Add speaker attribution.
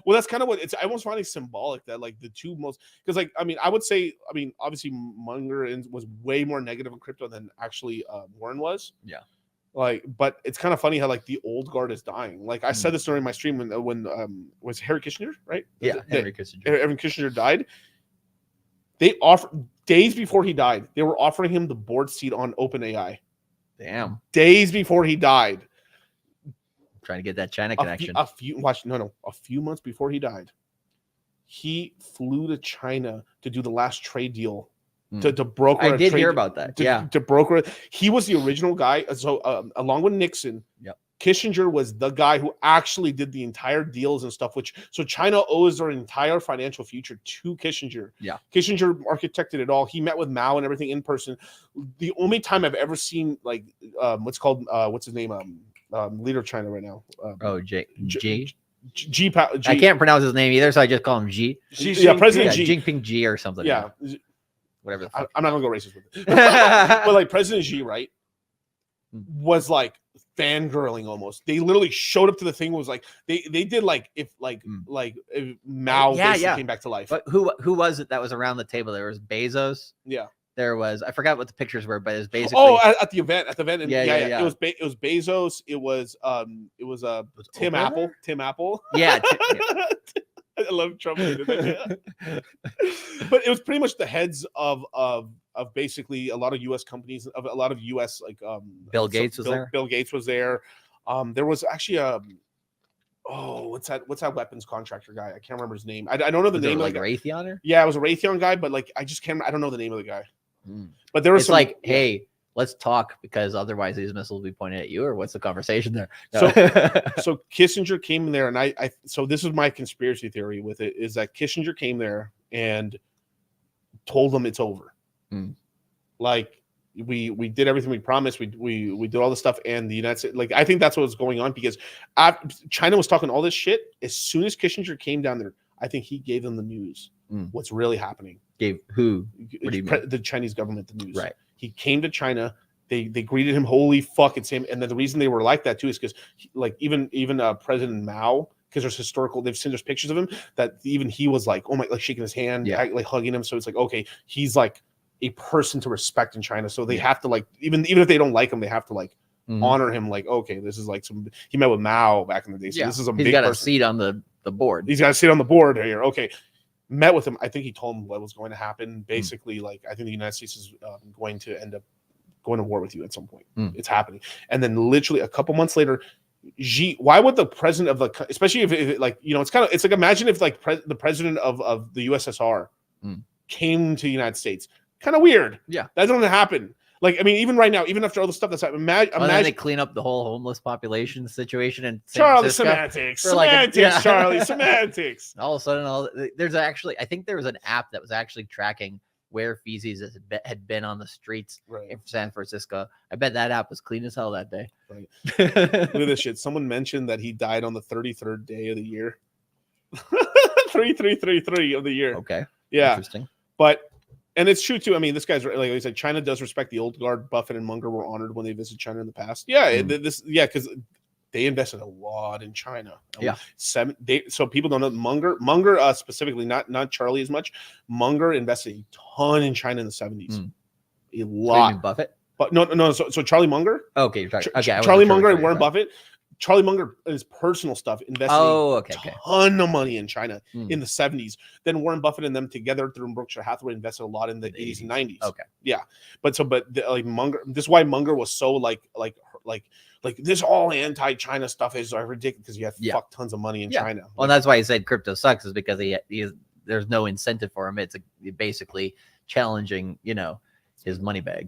Speaker 1: Well, that's kind of what it's. I almost find it symbolic that like the two most, because like I mean, I would say, I mean, obviously Munger was way more negative on crypto than actually Warren was.
Speaker 2: Yeah.
Speaker 1: Like, but it's kind of funny how like the old guard is dying. Like I said this during my stream when was Harry Kissinger, right?
Speaker 2: Yeah, Henry Kissinger.
Speaker 1: Evan Kissinger died. They offered days before he died. They were offering him the board seat on OpenAI.
Speaker 2: Damn.
Speaker 1: Days before he died.
Speaker 2: Trying to get that China connection.
Speaker 1: A few months before he died, he flew to China to do the last trade deal to broker.
Speaker 2: I did hear about that.
Speaker 1: To broker. He was the original guy. So along with Nixon, Kissinger was the guy who actually did the entire deals and stuff. So China owes their entire financial future to Kissinger.
Speaker 2: Yeah,
Speaker 1: Kissinger architected it all. He met with Mao and everything in person. The only time I've ever seen like what's his name leader of China right now. G.
Speaker 2: I can't pronounce his name either, so I just call him G.
Speaker 1: President Xi.
Speaker 2: Jinping G or something.
Speaker 1: Yeah.
Speaker 2: Whatever.
Speaker 1: I'm not gonna go racist with it. But like President Xi, right, was like fangirling almost. They literally showed up to the thing. Was like they did like if Mao basically came back to life.
Speaker 2: But who was it that was around the table? There was Bezos.
Speaker 1: Yeah.
Speaker 2: There was, I forgot what the pictures were, but it was basically
Speaker 1: at the event. And it was Bezos. It was Tim Apple.
Speaker 2: Yeah.
Speaker 1: I love Trump. But it was pretty much the heads of basically a lot of U.S. companies, of a lot of U.S. like
Speaker 2: Bill Gates was there.
Speaker 1: Bill Gates was there. There was actually what's that weapons contractor guy? I can't remember his name. I don't know the name.
Speaker 2: Like Raytheon?
Speaker 1: Yeah, it was a Raytheon guy, but like I don't know the name of the guy. But there was
Speaker 2: hey, let's talk, because otherwise these missiles will be pointed at you, or what's the conversation there?
Speaker 1: No. So Kissinger came there, and so this is my conspiracy theory with it, is that Kissinger came there and told them it's over. Like we did everything we promised. We did all the stuff, and the United States, like I think that's what was going on, because China was talking all this shit. As soon as Kissinger came down there, I think he gave them the news. What's really happening?
Speaker 2: Gave who? What do you mean?
Speaker 1: The Chinese government the news.
Speaker 2: Right.
Speaker 1: He came to China. They greeted him, holy fucking Sam. And then the reason they were like that too is because like even President Mao, because there's pictures of him that even he was like, oh my, like shaking his hand, like hugging him. So it's like, okay, he's like a person to respect in China. So they have to like, even if they don't like him, they have to like honor him. Like, okay, this is like he met with Mao back in the day. So this is
Speaker 2: he's got a seat on the board.
Speaker 1: He's got a seat on the board here. Okay. Met with him. I think he told him what was going to happen. Basically, like I think the United States is going to end up going to war with you at some point. It's happening. And then literally a couple months later, why would the president of the, especially if it, like, you know, it's like imagine if like the president of the USSR came to the United States. Kind of weird.
Speaker 2: Yeah,
Speaker 1: that doesn't happen. Like, I mean, even right now, even after all the stuff that's happened, imagine
Speaker 2: they clean up the whole homeless population situation in
Speaker 1: San Francisco. Charlie, semantics.
Speaker 2: All of a sudden, I think there was an app that was actually tracking where feces had been on the streets in San Francisco. I bet that app was clean as hell that day.
Speaker 1: Right. Look at this shit. Someone mentioned that he died on the 33rd day of the year. 3333 of the year.
Speaker 2: Okay.
Speaker 1: Yeah.
Speaker 2: Interesting.
Speaker 1: And it's true too. I mean, this guy's like he said, China does respect the old guard. Buffett and Munger were honored when they visited China in the past. Yeah, because they invested a lot in China.
Speaker 2: Yeah,
Speaker 1: so people don't know Munger specifically, not Charlie as much. Munger invested a ton in China in the 70s. A lot.
Speaker 2: Buffett,
Speaker 1: but no. So Charlie Munger.
Speaker 2: Okay, you're talking.
Speaker 1: Charlie Munger and Warren Buffett. Charlie Munger, his personal stuff, invested a ton of money in China in the 70s. Then Warren Buffett and them together through Berkshire Hathaway invested a lot in the 80s and 90s.
Speaker 2: Okay.
Speaker 1: Yeah. But like Munger, this is why Munger was so like this all anti-China stuff is ridiculous, because you have fuck tons of money in China.
Speaker 2: Well, that's why he said crypto sucks, is because there's no incentive for him. It's basically challenging, his money bag.